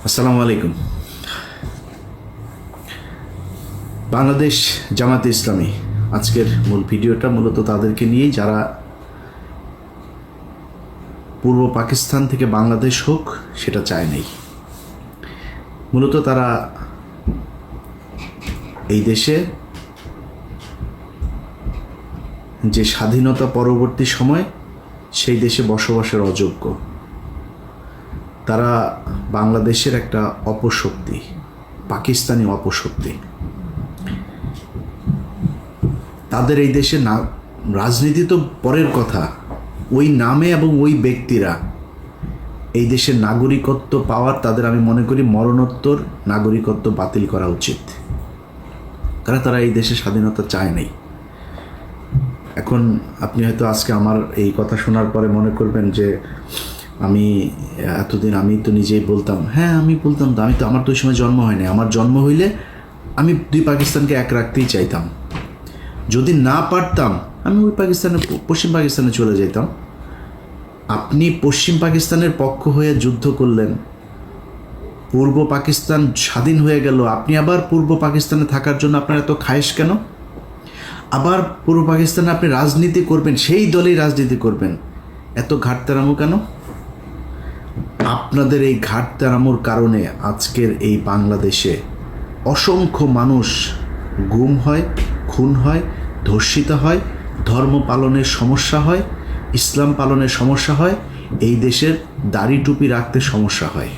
আসসালামু আলাইকুম। বাংলাদেশ জামাতে ইসলামী আজকের মূল ভিডিওটা মূলত তাদেরকে নিয়েই, যারা পূর্ব পাকিস্তান থেকে বাংলাদেশ হোক সেটা চায় নাই। মূলত তারা এই দেশে যে স্বাধীনতা পরবর্তী সময় সেই দেশে বসবাসের অযোগ্য। তারা বাংলাদেশের একটা অপশক্তি, পাকিস্তানি অপশক্তি। তাদের এই দেশে না রাজনীতি তো পরের কথা, ওই নামে এবং ওই ব্যক্তিরা এই দেশের নাগরিকত্ব পাওয়ার, তাদের আমি মনে করি মরণোত্তর নাগরিকত্ব বাতিল করা উচিত। কারণ তারা এই দেশে স্বাধীনতা চায় নাই। এখন আপনি হয়তো আজকে আমার এই কথা শোনার পরে মনে করবেন যে আমি এতদিন আমি তো নিজেই বলতাম, হ্যাঁ আমি বলতাম তো, আমার তো ওই সময় জন্ম হয়নি। আমার জন্ম হইলে আমি দুই পাকিস্তানকে এক রাখতেই চাইতাম। যদি না পারতাম আমি ওই পাকিস্তানে, পশ্চিম পাকিস্তানে চলে যেতাম। আপনি পশ্চিম পাকিস্তানের পক্ষ হয়ে যুদ্ধ করলেন, পূর্ব পাকিস্তান স্বাধীন হয়ে গেল, আপনি আবার পূর্ব পাকিস্তানে থাকার জন্য আপনার এত খায়েশ কেন? আবার পূর্ব পাকিস্তানে আপনি রাজনীতি করবেন, সেই দলেই রাজনীতি করবেন, এত ঘাটতারামো কেন? আপনাদের এই ঘাটতারামোর কারণে আজকের এই বাংলাদেশে অসংখ্য মানুষ গুম হয়, খুন হয়, ধর্ষিত হয়, ধর্ম পালনের সমস্যা হয়, ইসলাম পালনের সমস্যা হয়, এই দেশের দাড়ি টুপি রাখতে সমস্যা হয়।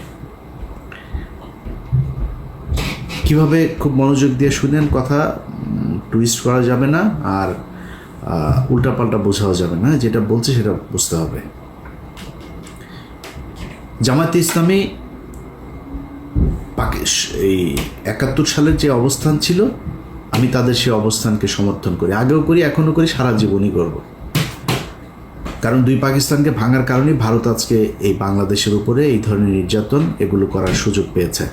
কিভাবে, খুব মনোযোগ দিয়ে শুনেন, কথা টুইস্ট করা যাবে না আর উল্টাপাল্টা বোঝাও যাবে না, যেটা বলছে সেটা বুঝতে হবে। জামাতে ইসলামী এই ৭১ সালের যে অবস্থান ছিল, আমি তাদের সেই অবস্থানকে সমর্থন করি, আগেও করি, এখনও করি, সারা জীবনই করব। কারণ দুই পাকিস্তানকে ভাঙার কারণে ভারত আজকে এই বাংলাদেশের উপরে এই ধরনের নির্যাতন এগুলো করার সুযোগ পেয়েছে।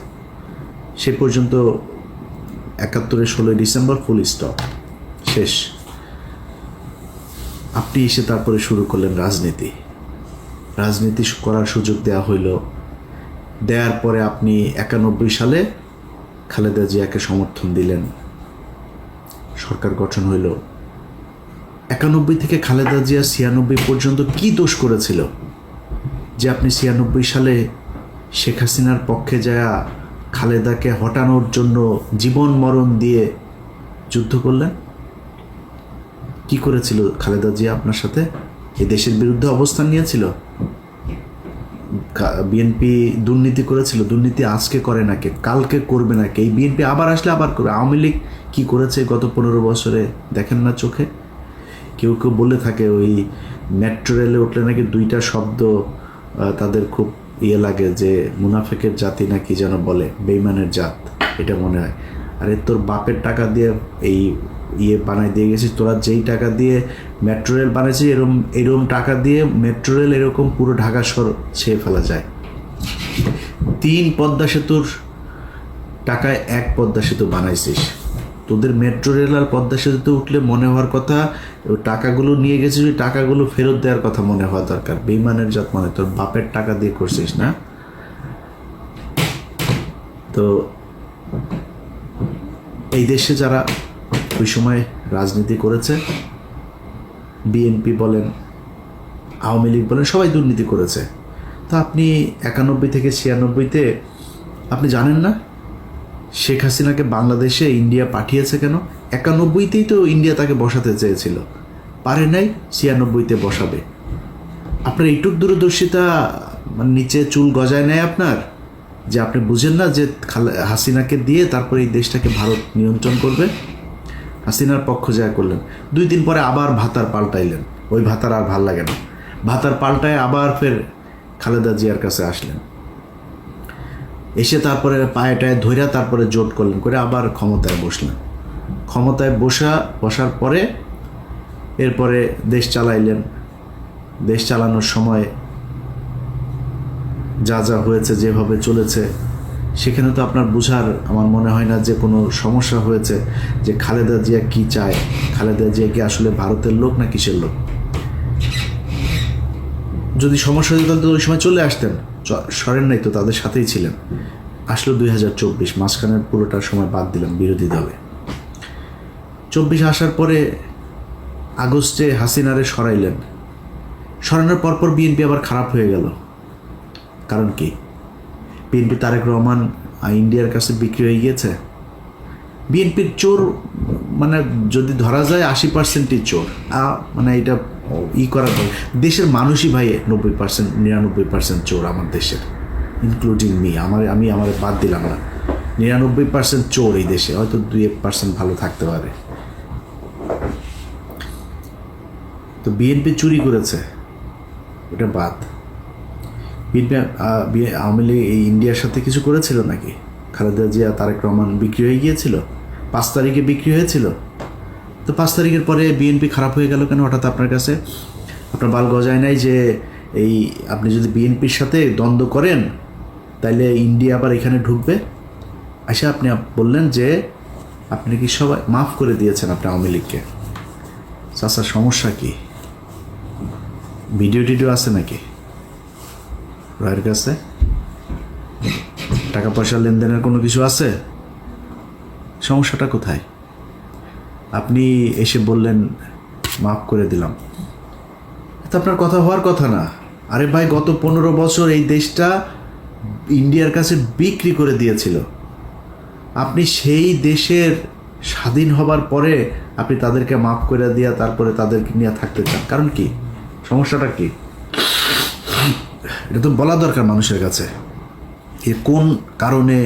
সে পর্যন্ত ৭১-এর ১৬ই ডিসেম্বর ফুল স্টপ, শেষ। আপনি এসে তারপরে শুরু করলেন রাজনীতি করার সুযোগ দেওয়া হইল। দেওয়ার পরে আপনি ৯১ সালে খালেদা জিয়াকে সমর্থন দিলেন, সরকার গঠন হইল। ৯১ থেকে খালেদা জিয়া ৯৬ পর্যন্ত কি দোষ করেছিল যে আপনি ৯৬ সালে শেখ হাসিনার পক্ষে যায়া খালেদাকে হটানোর জন্য জীবন মরণ দিয়ে যুদ্ধ করলেন? কি করেছিল খালেদা জিয়া আপনার সাথে? এই দেশের বিরুদ্ধে অবস্থান নিয়েছিল। বিএনপি দুর্নীতি করেছিল, দুর্নীতি আজকে করে না কে, কালকে করবে না কে, এই বিএনপি আবার আসলে আবার করবে। আওয়ামী লীগ কী করেছে গত ১৫ বছরে দেখেন না চোখে? কেউ কেউ বলে থাকে ওই মেট্রো রেলে উঠলে নাকি দুইটা শব্দ তাদের খুব লাগে, যে মুনাফেকের জাতি না কি যেন বলে, বেইমানের জাত, এটা মনে হয়। আরে তোর বাপের টাকা দিয়ে এই বানাই দিয়ে গেছিস, তোরা যেই টাকা দিয়ে মেট্রো রেল বানাইছিস, এরকম টাকা দিয়ে মেট্রো রেল এরকম পুরো ঢাকা শহর ছেয়ে ফেলা যায়। ৩ পদ্মা সেতুর টাকায় ১ পদ্মা সেতু বানাইছিস। তোদের মেট্রো রেল আর পদ্মা সেতুতে উঠলে মনে হওয়ার কথা ওই টাকাগুলো নিয়ে গেছিস, ওই টাকাগুলো ফেরত দেওয়ার কথা মনে হওয়া দরকার। বেইমানের জাত মানে, তোর বাপের টাকা দিয়ে করছিস না? তো এই দেশে যারা ওই সময় রাজনীতি করেছে, বিএনপি বলেন, আওয়ামী লীগ বলেন, সবাই দুর্নীতি করেছে। তা আপনি ৯১ থেকে ৯৬-তে আপনি জানেন না শেখ হাসিনাকে বাংলাদেশে ইন্ডিয়া পাঠিয়েছে কেন? ৯১-তেই তো ইন্ডিয়া তাকে বসাতে চেয়েছিল, পারে নাই, ৯৬-তে বসাবে। আপনার এইটুক দূরদর্শিতা মানে নিচে চুল গজায় নেয় আপনার, যে আপনি বুঝেন না যে হাসিনাকে দিয়ে তারপরে এই দেশটাকে ভারত নিয়ন্ত্রণ করবে। হাসিনার পক্ষ যা করলেন, ২ দিন পরে আবার ভাতার পাল্টাইলেন, ওই ভাতার আর ভাল লাগে না, ভাতার পাল্টায় আবার ফের খালেদা জিয়ার কাছে আসলেন, এসে তারপরে পায়ে টায়ে ধইরা তারপরে জোট করলেন, করে আবার ক্ষমতায় বসলেন। ক্ষমতায় বসার পরে এরপরে দেশ চালাইলেন। দেশ চালানোর সময় যা যা হয়েছে, যেভাবে চলেছে, সেখানে তো আপনার বুঝার আমার মনে হয় না যে কোনো সমস্যা হয়েছে যে খালেদা জিয়া কি চায়, খালেদা জিয়া কি আসলে ভারতের লোক না কিসের লোক। যদি সমস্যা হতো তাহলে তো ওই সময় চলে আসতেন, সরেন নাই তো, তাদের সাথেই ছিলেন। আসলো 2024, মাঝখানের পুরোটার সময় বাদ দিলাম বিরোধী দলে। 24 আসার পরে আগস্টে হাসিনারে সরাইলেন, সরানোর পরপর বিএনপি আবার খারাপ হয়ে গেল। কারণ কি? বিএনপি তারেক রহমান ইন্ডিয়ার কাছে বিক্রি হয়ে গিয়েছে। বিএনপির চোর মানে যদি ধরা যায় 80%ই চোর, মানে এটা করার পর দেশের মানুষই ভাই 90% 99% চোর আমার দেশের, ইনক্লুডিং মি। আমি বাদ দিলাম না, 99% চোর এই দেশে, হয়তো 2% ভালো থাকতে পারে। তো বিএনপি চুরি করেছে, ওটা বাদ। বিএনপি আওয়ামী লীগ এই ইন্ডিয়ার সাথে কিছু করেছিল নাকি? খালেদা জিয়া তারেক রহমান বিক্রি হয়ে গিয়েছিল, 5 তারিখে বিক্রি হয়েছিল। তো 5 তারিখের পরে বিএনপি খারাপ হয়ে গেল কেন হঠাৎ আপনার কাছে? আপনার বাল গজায় নাই যে এই আপনি যদি বিএনপির সাথে দ্বন্দ্ব করেন তাইলে ইন্ডিয়া আবার এখানে ঢুকবে? আচ্ছা, আপনি বললেন যে আপনি কি সবাই মাফ করে দিয়েছেন আপনি আওয়ামী লীগকে। চাচা সমস্যা কি? ভিডিও টিডিও আছে নাকি রয়ের কাছে? টাকা পয়সা লেনদেনের কোনো কিছু আছে? সমস্যাটা কোথায়? আপনি এসে বললেন মাফ করে দিলাম, এটা আপনার কথা হওয়ার কথা না। আরে ভাই, গত 15 বছর এই দেশটা ইন্ডিয়ার কাছে বিক্রি করে দিয়েছিল। আপনি সেই দেশের স্বাধীন হবার পরে আপনি তাদেরকে মাফ করে দিয়া তারপরে তাদেরকে নিয়ে থাকতে চান। কারণ কি? সমস্যাটা কি? এটা তো বলা দরকার মানুষের কাছে, এ কোন কারণে,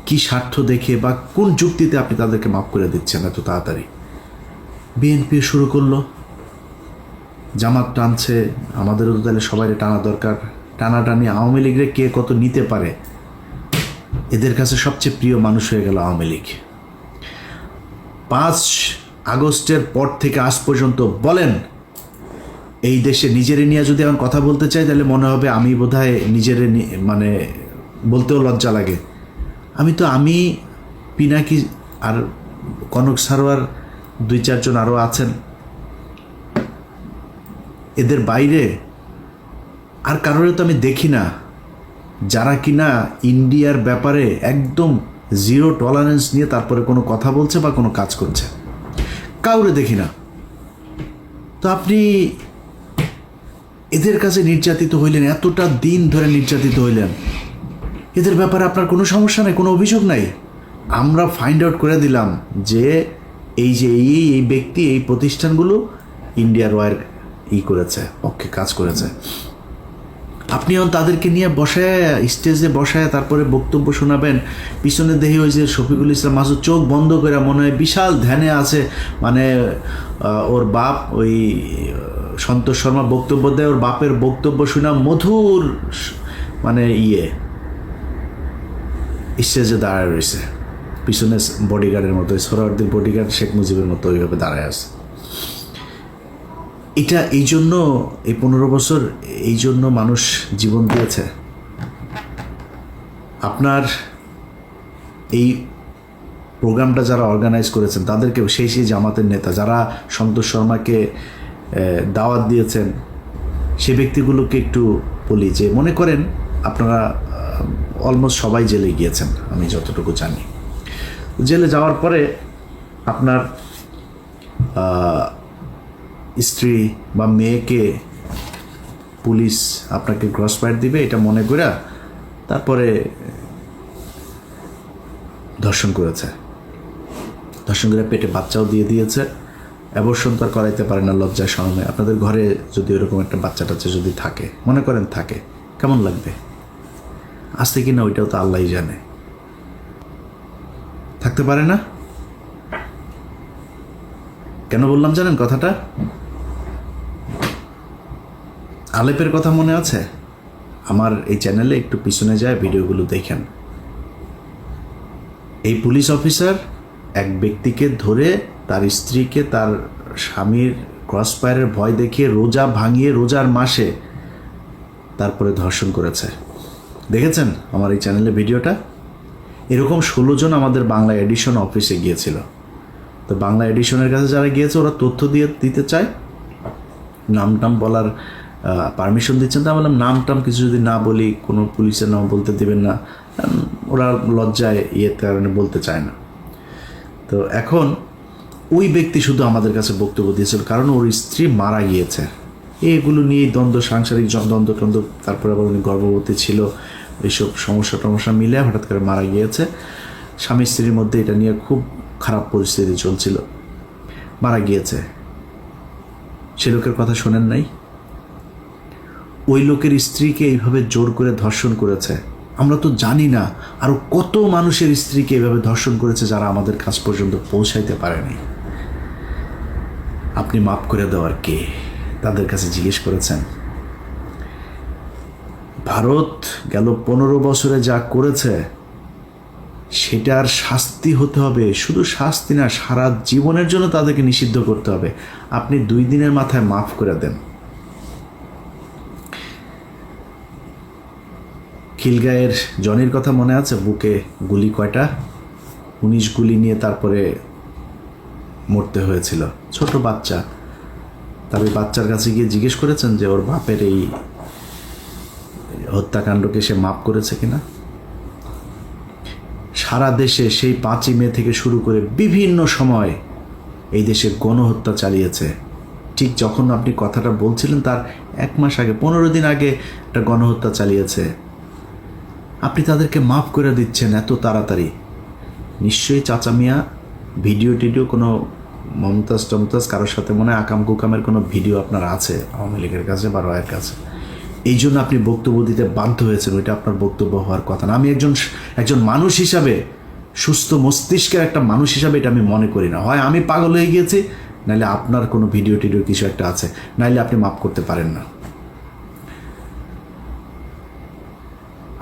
কি স্বার্থ দেখে বা কোন যুক্তিতে আপনি তাদেরকে মাফ করে দিচ্ছেন এত তাড়াতাড়ি। বিএনপি শুরু করলো, জামাত টানছে, আমাদেরও তো তাহলে সবাই টানা দরকার। টানাটানি আওয়ামী লীগরে কে কত নিতে পারে, এদের কাছে সবচেয়ে প্রিয় মানুষ হয়ে গেল আওয়ামী লীগ। 5 আগস্টের পর থেকে আজ পর্যন্ত বলেন, এই দেশে নিজেরে নিয়ে যদি এখন কথা বলতে চাই তাহলে মনে হবে আমি বোধহয় নিজেরে মানে বলতেও লজ্জা লাগে। আমি পিনাকি আর কনক সারোয়ার 2-4 জন আরও আছেন, এদের বাইরে আর কারোর তো আমি দেখি না যারা কিনা ইন্ডিয়ার ব্যাপারে একদম 0 টলারেন্স নিয়ে তারপরে কোনো কথা বলছে বা কোনো কাজ করছে, কাউরে দেখি না। তো আপনি এদের কাছে নির্যাতিত হইলেন, এতটা দিন ধরে নির্যাতিত হইলেন, এদের ব্যাপারে আপনার কোনো সমস্যা নাই, কোনো অভিযোগ নাই। আমরা ফাইন্ড আউট করে দিলাম যে এই ব্যক্তি এই প্রতিষ্ঠানগুলো ইন্ডিয়ার ওয়ার করেছে, পক্ষে কাজ করেছে। আপনি এখন তাদেরকে নিয়ে বসায় স্টেজে বসায় তারপরে বক্তব্য শোনাবেন। পিছনে দেখি ওই যে শফিকুল ইসলাম মাসুদ চোখ বন্ধ করে মনে হয় বিশাল ধ্যানে আছে, মানে ওর বাপ ওই সন্তোষ শর্মা বক্তব্য দেয়, ওর বাপের বক্তব্য শোনা মধুর মানে স্টেজে দাঁড়ায় রয়েছে, পিছনে বডিগার্ডের মতো, সোহরাওয়ার্দীর বডিগার্ড শেখ মুজিবের মতো ওইভাবে দাঁড়ায় আছে। এটা এই জন্য এই 15 বছর এই জন্য মানুষ জীবন দিয়েছে। আপনার এই প্রোগ্রামটা যারা অর্গানাইজ করেছেন তাদেরকে সেই জামাতের নেতা যারা সন্তোষ শর্মাকে দাওয়াত দিয়েছেন সে ব্যক্তিগুলোকে একটু বলি যে মনে করেন আপনারা অলমোস্ট সবাই জেলে গিয়েছেন, আমি যতটুকু জানি। জেলে যাওয়ার পরে আপনার স্ত্রী বা মেয়েকে পুলিশ আপনাকে ক্রস ফায়ার দিবে এটা মনে করে তারপরে ধর্ষণ করেছে, ধর্ষণ করে পেটে বাচ্চাও দিয়ে দিয়েছে। অ্যাবর্শন তো আর করাইতে পারে না লজ্জায় শরমে। আপনাদের ঘরে যদি ওরকম একটা বাচ্চা টাচ্চা যদি থাকে, মনে করেন থাকে, কেমন লাগবে? আসতে কি না ওইটাও তো আল্লাহই জানে। থাকতে পারে না? কেন বললাম জানেন কথাটা? আলেপের কথা মনে আছে? আমার এই চ্যানেলে একটু পিছনে যায় ভিডিওগুলো দেখেন। এই পুলিশ অফিসার এক ব্যক্তিকে ধরে তার স্ত্রীকে তার স্বামীর ক্রসফায়ারের ভয় দেখিয়ে রোজা ভাঙিয়ে রোজার মাসে তারপরে ধর্ষণ করেছে। দেখেছেন আমার এই চ্যানেলে ভিডিওটা? এরকম 16 জন আমাদের বাংলা এডিশন অফিসে গিয়েছিল। তো বাংলা এডিশনের কাছে যারা গিয়েছে ওরা তথ্য দিতে চায়, নাম বলার পারমিশন দিচ্ছেন। তা বললাম নাম টাম কিছু যদি না বলি, কোনো পুলিশের নাম বলতে দেবেন না। ওরা লজ্জায় কারণে বলতে চায় না। তো এখন ওই ব্যক্তি শুধু আমাদের কাছে বক্তব্য দিয়েছিল, কারণ ওর স্ত্রী মারা গিয়েছে। এগুলো নিয়েই দ্বন্দ্ব, সাংসারিক দ্বন্দ্ব, তারপরে আবার উনি গর্ভবতী ছিল, এইসব সমস্যা মিলে হঠাৎ করে মারা গিয়েছে। স্বামী স্ত্রীর মধ্যে এটা নিয়ে খুব খারাপ পরিস্থিতি চলছিল, মারা গিয়েছে। সে লোকের কথা শোনেন নাই? ওই লোকের স্ত্রীকে এইভাবে জোর করে ধর্ষণ করেছে। আমরা তো জানি না আরও কত মানুষের স্ত্রীকে এইভাবে ধর্ষণ করেছে যারা আমাদের কাছ পর্যন্ত পৌঁছাইতে পারেনি। আপনি মাফ করে দেওয়ার কে? তাদের কাছে জিজ্ঞেস করেছেন? ভারত গেল 15 বছরে যা করেছে সেটার শাস্তি হতে হবে। শুধু শাস্তি না, সারা জীবনের জন্য তাদেরকে নিষিদ্ধ করতে হবে। আপনি 2 দিনের মাথায় মাফ করে দেন। খিলগাঁয়ের জনির কথা মনে আছে? বুকে গুলি কয়টা? 19 গুলি নিয়ে তারপরে মরতে হয়েছিল, ছোট বাচ্চা। তবে বাচ্চার কাছে গিয়ে জিজ্ঞেস করেছেন যে ওর বাপের এই হত্যাকাণ্ডকে সে মাফ করেছে কিনা? সারা দেশে সেই 5ই মে থেকে শুরু করে বিভিন্ন সময় এই দেশে গণহত্যা চালিয়েছে। ঠিক যখন আপনি কথাটা বলছিলেন তার 1 মাস আগে, 15 দিন আগে একটা গণহত্যা চালিয়েছে। আপনি তাদেরকে মাফ করে দিচ্ছেন এত তাড়াতাড়ি। নিশ্চয়ই চাচা মিয়া ভিডিও কোনো মমতাজ কারোর সাথে মনে হয় আকাম কুকামের কোনো ভিডিও আপনার আছে আওয়ামী লীগের কাছে বা রয়ের কাছে। এই জন্য আপনি বক্তব্য দিতে বাধ্য হয়েছেন। ওইটা আপনার বক্তব্য হওয়ার কথা না। আমি একজন মানুষ হিসাবে, সুস্থ মস্তিষ্কের একটা মানুষ হিসাবে এটা আমি মনে করি না। হয় আমি পাগল হয়ে গিয়েছি, নাহলে আপনার কোনো ভিডিও কিছু একটা আছে, নাহলে আপনি মাফ করতে পারেন না।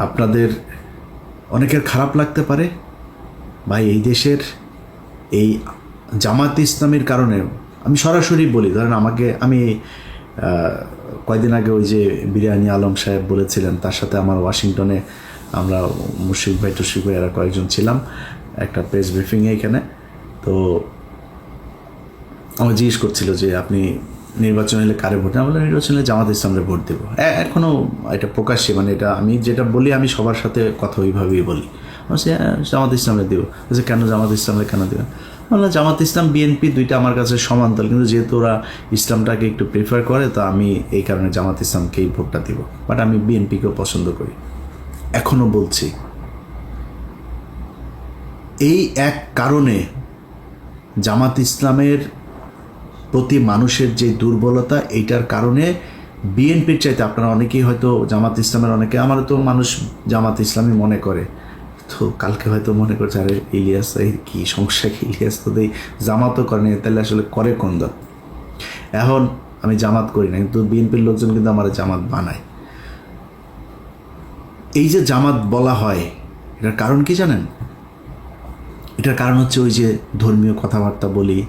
আপনাদের অনেকের খারাপ লাগতে পারে ভাই, এই দেশের এই জামাত ইসলামের কারণে। আমি সরাসরি বলি, ধরেন আমি কয়েকদিন আগে ওই যে বিরিয়ানি আলম সাহেব বলেছিলেন, তার সাথে আমার ওয়াশিংটনে আমরা মুশফিক ভাই এরা কয়েকজন ছিলাম একটা প্রেস ব্রিফিংয়ে এখানে। তো আমার জিজ্ঞেস করছিল যে আপনি নির্বাচন হলে কারে ভোট দেন? বললাম নির্বাচন হলে জামাত ইসলামের ভোট দেবো। এখনও এটা প্রকাশ্যে, মানে এটা আমি যেটা বলি আমি সবার সাথে কথা ওইভাবেই বলি। বলছি জামাত ইসলামে দেবো। বলছে কেন জামাত ইসলামে কেন দেবেন? বললাম জামাত ইসলাম বিএনপি দুইটা আমার কাছে সমান দল, কিন্তু যেহেতু ওরা ইসলামটাকে একটু প্রিফার করে তো আমি এই কারণে জামাত ইসলামকেই ভোটটা দিব, বাট আমি বিএনপিকেও পছন্দ করি। এখনও বলছি এই এক কারণে জামাত ইসলামের প্রতি মানুষের যে দুর্বলতা, এইটার কারণে বিএনপির চাইতে আপনারা অনেকেই হয়তো জামাত ইসলামের অনেকে, আমার তো মানুষ জামাত ইসলামই মনে করে, তো কালকে হয়তো মনে করছে আরে ইলিয়াস এই কী সমস্যা, কি ইলিয়াস তো দেই জামাতও করেনি, তাহলে আসলে করে কোন দল? এখন আমি জামাত করি না, কিন্তু বিএনপির লোকজন কিন্তু আমার জামাত বানায়। এই যে জামাত বলা হয় এটার কারণ কি জানেন? এটার কারণ হচ্ছে ওই যে ধর্মীয় কথাবার্তা বলি।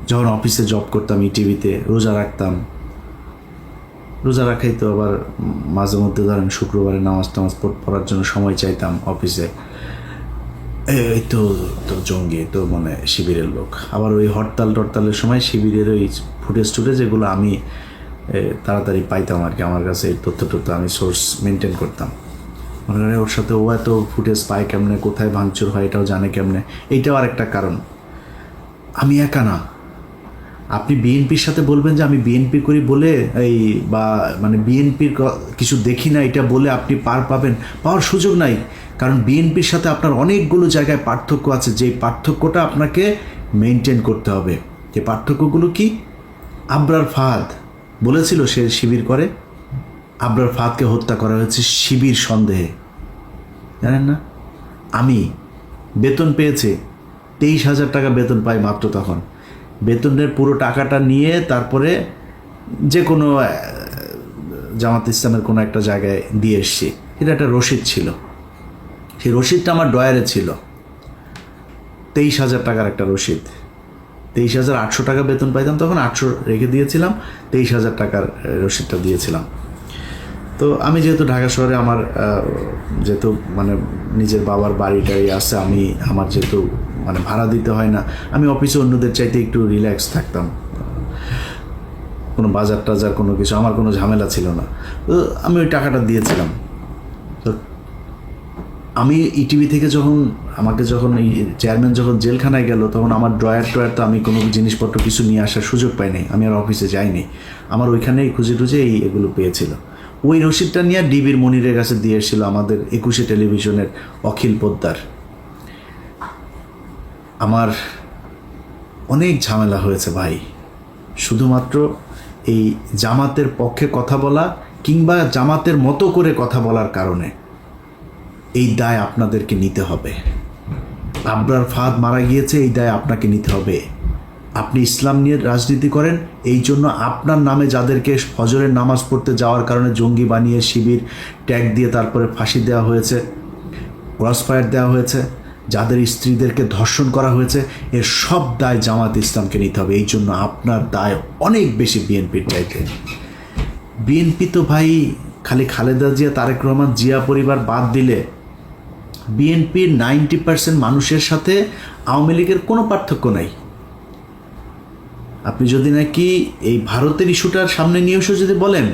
যখন অফিসে জব করতাম ইটিভিতে, রোজা রাখতাম, রোজা রাখাই তো আবার মাঝে মধ্যে ধরেন শুক্রবারে নামাজ টামাজ পড়ার জন্য সময় চাইতাম অফিসে। এই তো জঙ্গি, তো মানে শিবিরের লোক। আবার ওই হরতালের সময় শিবিরের ওই ফুটেজ যেগুলো আমি তাড়াতাড়ি পাইতাম আর কি, আমার কাছে এই তথ্য আমি সোর্স মেনটেন করতাম। মনে করেন ওর সাথে ও এত ফুটেজ পায় কেমনে, কোথায় ভাঙচুর হয় এটাও জানে কেমনে। এইটাও আর একটা কারণ। আমি একা না, আপনি বিএনপির সাথে বলবেন যে আমি বিএনপি করি বলে এই বা মানে বিএনপির কিছু দেখি না এটা বলে আপনি পাওয়ার সুযোগ নাই। কারণ বিএনপির সাথে আপনার অনেকগুলো জায়গায় পার্থক্য আছে, যেই পার্থক্যটা আপনাকে মেনটেন করতে হবে। যে পার্থক্যগুলো কি? আবরার ফাহাদ বলেছিল সে শিবির করে, আবরার ফাহাদকে হত্যা করা হয়েছে শিবির সন্দেহে, জানেন না? আমি বেতন পেয়েছি, 23,000 টাকা বেতন পাই মাত্র। তখন বেতনের পুরো টাকাটা নিয়ে তারপরে যে কোনো জামাত ইসলামের কোনো একটা জায়গায় দিয়ে এসছি। এটা একটা রসিদ ছিল, সেই রসিদটা আমার ডয়ারে ছিল, 23,000 টাকার একটা রসিদ। 23,800 টাকা বেতন পাইতাম তখন, 800 রেখে দিয়েছিলাম, 23,000 টাকার রসিদটা দিয়েছিলাম। তো আমি যেহেতু ঢাকা শহরে আমার যেহেতু মানে নিজের বাবার বাড়িটাই আছে, আমার যেহেতু মানে ভাড়া দিতে হয় না, আমি অফিসে অন্যদের চাইতে একটু রিল্যাক্স থাকতাম। কোনো বাজার টাজার কোনো কিছু, আমার কোনো ঝামেলা ছিল না। তো আমি ওই টাকাটা দিয়েছিলাম। তো আমি ইটিভি থেকে আমাকে যখন এই চেয়ারম্যান যখন জেলখানায় গেল, তখন আমার ড্রয়ার তো আমি কোনো জিনিসপত্র কিছু নিয়ে আসার সুযোগ পাইনি, আমি আর অফিসে যাইনি। আমার ওইখানেই খুঁজে টুজে এগুলো পেয়েছিল। ওই রসিদটা নিয়ে ডিবির মনিরের কাছে দিয়ে এসেছিল আমাদের 21 টেলিভিশনের অখিল পোদ্দার। আমার অনেক ঝামেলা হয়েছে ভাই, শুধুমাত্র এই জামাতের পক্ষে কথা বলা কিংবা জামাতের মতো করে কথা বলার কারণে। এই দায় আপনাদেরকে নিতে হবে। আবরার ফাহাদ মারা গিয়েছে, এই দায় আপনাকে নিতে হবে। আপনি ইসলাম নিয়ে রাজনীতি করেন, এই জন্য আপনার নামে যাদেরকে ফজরের নামাজ পড়তে যাওয়ার কারণে জঙ্গি বানিয়ে শিবির ট্যাগ দিয়ে তারপরে ফাঁসি দেওয়া হয়েছে, ক্রসফায়ার দেওয়া হয়েছে, যাদের স্ত্রীদেরকে ধর্ষণ করা হয়েছে, এর সব দায় জামাত ইসলামকে নিতে হবে। এই জন্য আপনার দায় অনেক বেশি বিএনপির চাইতে। বিএনপি তো ভাই খালি খালেদা জিয়া, তারেক রহমান, জিয়া পরিবার বাদ দিলে বিএনপির 90% মানুষের সাথে আওয়ামী লীগের কোনো পার্থক্য নাই। আপনি যদি নাকি এই ভারতের ইস্যুটার সামনে নিয়ে এসে যদি বলেন,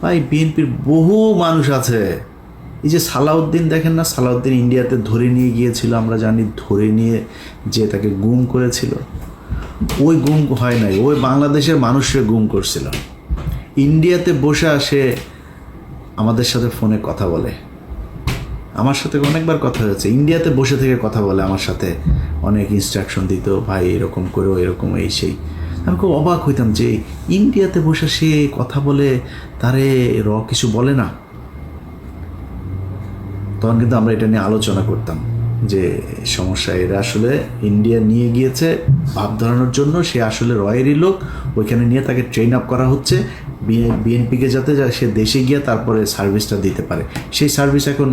ভাই বিএনপির বহু মানুষ আছে। এই যে সালাউদ্দিন দেখেন না, সালাউদ্দিন ইন্ডিয়াতে ধরে নিয়ে গিয়েছিল, আমরা জানি, ধরে নিয়ে যে তাকে গুম করেছিল। ওই গুম হয় নাই, ওই বাংলাদেশের মানুষকে গুম করছিল। ইন্ডিয়াতে বসে সে আমাদের সাথে ফোনে কথা বলে, আমার সাথে অনেকবার কথা হয়েছে। ইন্ডিয়াতে বসে থেকে কথা বলে আমার সাথে, অনেক ইনস্ট্রাকশন দিত, ভাই এরকম করো, এরকম এই সেই। আমি খুব অবাক হইতাম যে ইন্ডিয়াতে বসে সে কথা বলে, তারে কিছু বলে না। তখন কিন্তু আমরা এটা নিয়ে আলোচনা করতাম যে সমস্যা, এরা আসলে ইন্ডিয়া নিয়ে গিয়েছে ভাব ধরানোর জন্য, সে আসলে রয়েরই লোক, ওইখানে নিয়ে তাকে ট্রেন আপ করা হচ্ছে বিএনপিকে, যাতে সে দেশে গিয়ে তারপরে সার্ভিসটা দিতে পারে। সেই সার্ভিস এখন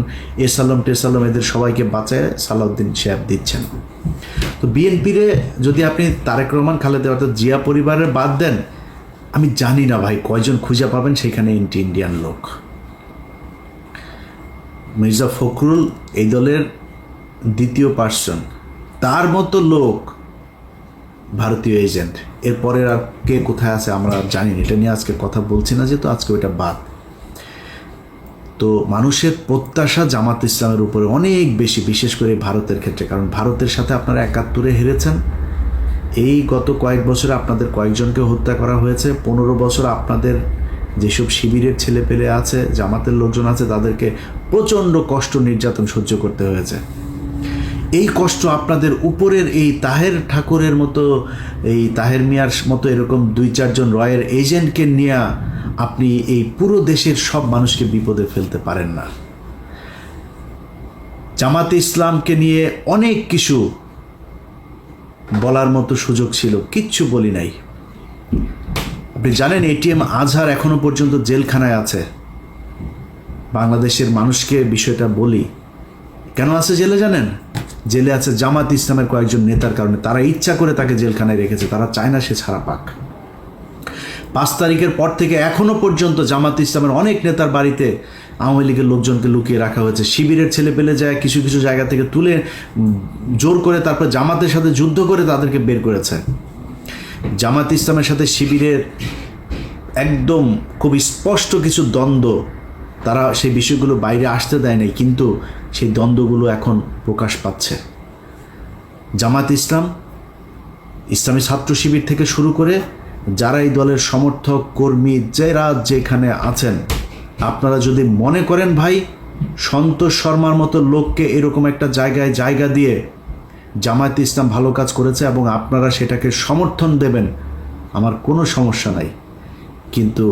এসালাম টেসালাম এদের সবাইকে বাঁচায় সালাউদ্দিন সাহেব দিচ্ছেন। তো বিএনপিরে যদি আপনি তারেক রহমান, খালেদা, অর্থাৎ জিয়া পরিবারের বাদ দেন, আমি জানি না ভাই কয়জন খুঁজে পাবেন সেখানে ইন্ডিয়ান লোক। মির্জা ফখরুল এই দলের দ্বিতীয় পার্সন, তার মতো লোক ভারতীয় এজেন্ট। এরপরের আর কে কোথায় আছে আমরা জানি না, এটা নিয়ে আজকে কথা বলছি না, যেহেতু আজকে ওইটা বাদ। তো মানুষের প্রত্যাশা জামাত ইসলামের উপরে অনেক বেশি, বিশেষ করে ভারতের ক্ষেত্রে, কারণ ভারতের সাথে আপনারা 71-এ হেরেছেন। এই গত কয়েক বছরে আপনাদের কয়েকজনকে হত্যা করা হয়েছে। 15 বছর আপনাদের যেসব শিবিরের ছেলেপেলে আছে, জামাতের লোকজন আছে, তাদেরকে প্রচণ্ড কষ্ট, নির্যাতন সহ্য করতে হয়েছে। এই কষ্ট আপনাদের উপরের এই তাহের ঠাকুরের মতো, এই তাহের মিয়ার মতো এরকম 2-4 জন রয়ের এজেন্টকে নিয়ে আপনি এই পুরো দেশের সব মানুষকে বিপদে ফেলতে পারেন না। জামাতে ইসলামকে নিয়ে অনেক কিছু বলার মতো সুযোগ ছিল, কিচ্ছু বলি নাই। আপনি জানেন এটিএম আজহার এখনো পর্যন্ত জেলখানায় আছে। বাংলাদেশের মানুষকে বিষয়টা বলি, কেন আছে জেলে জানেন? জেলে আছে জামাত ইসলামের কয়েকজন নেতার কারণে। তারা ইচ্ছা করে তাকে জেলখানায় রেখেছে, তারা চায় না সে ছাড়া পাক। 5 তারিখের পর থেকে এখনো পর্যন্ত জামাত ইসলামের অনেক নেতার বাড়িতে আওয়ামী লীগের লোকজনকে লুকিয়ে রাখা হয়েছে। শিবিরের ছেলে পেলে যায় কিছু কিছু জায়গা থেকে তুলে জোর করে তারপর জামাতের সাথে যুদ্ধ করে তাদেরকে বের করেছে। জামাত ইসলামের সাথে শিবিরের একদম খুব স্পষ্ট কিছু দ্বন্দ্ব, তারা সেই বিষয়গুলো বাইরে আসতে দেয় নাই, কিন্তু সেই দ্বন্দ্বগুলো এখন প্রকাশ পাচ্ছে। জামাত ইসলাম, ইসলামী ছাত্র শিবির থেকে শুরু করে যারা এই দলের সমর্থক কর্মী, যারা যেখানে আছেন, আপনারা যদি মনে করেন ভাই সন্তোষ শর্মার মতো লোককে এরকম একটা জায়গায় জায়গা দিয়ে জামায়াত ইসলাম ভালো কাজ করেছে এবং আপনারা সেটাকে সমর্থন দেবেন, আমার কোনো সমস্যা নাই। কিন্তু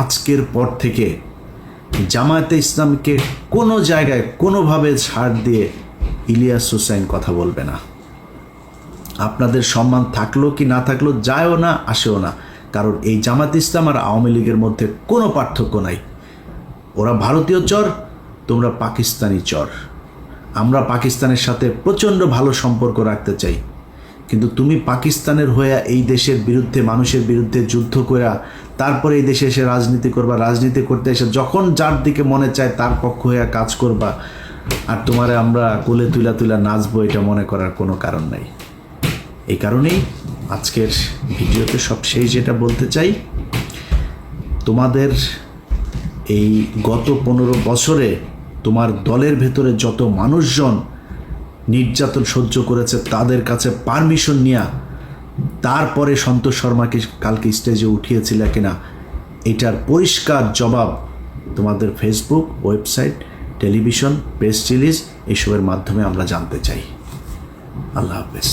আজকের পর থেকে জামায়াতে ইসলামকে কোনো জায়গায় কোনোভাবে ছাড় দিয়ে ইলিয়াস হোসাইন কথা বলবে না। আপনাদের সম্মান থাকলো কি না থাকলো যায়ও না, আসেও না, কারণ এই জামাত ইসলাম আর আওয়ামী লীগের মধ্যে কোনো পার্থক্য নাই। ওরা ভারতীয় চর, তোমরা পাকিস্তানি চর। আমরা পাকিস্তানের সাথে প্রচণ্ড ভালো সম্পর্ক রাখতে চাই, কিন্তু তুমি পাকিস্তানের হয়ে এই দেশের বিরুদ্ধে, মানুষের বিরুদ্ধে যুদ্ধ করা, তারপরে এই দেশে এসে রাজনীতি করবা, রাজনীতি করতে এসে যখন যার দিকে মনে চায় তার পক্ষ হয়ে কাজ করবা, আর তোমারে আমরা কোলে তুলা তুলা নাচবো, এটা মনে করার কোনো কারণ নাই। এই কারণেই আজকের ভিডিওতে সব শেষ যেটা বলতে চাই, তোমাদের এই গত 15 বছরে তোমার দলের ভেতরে যত মানুষজন নির্যাতন সহ্য করেছে তাদের কাছে পারমিশন নিয়ে তারপরে সন্তোষ শর্মাকে কালকে স্টেজে উঠিয়েছিল কিনা, এটার পরিষ্কার জবাব তোমাদের Facebook, website, television, press release এসবের মাধ্যমে আমরা জানতে চাই। আল্লাহ হাফেজ।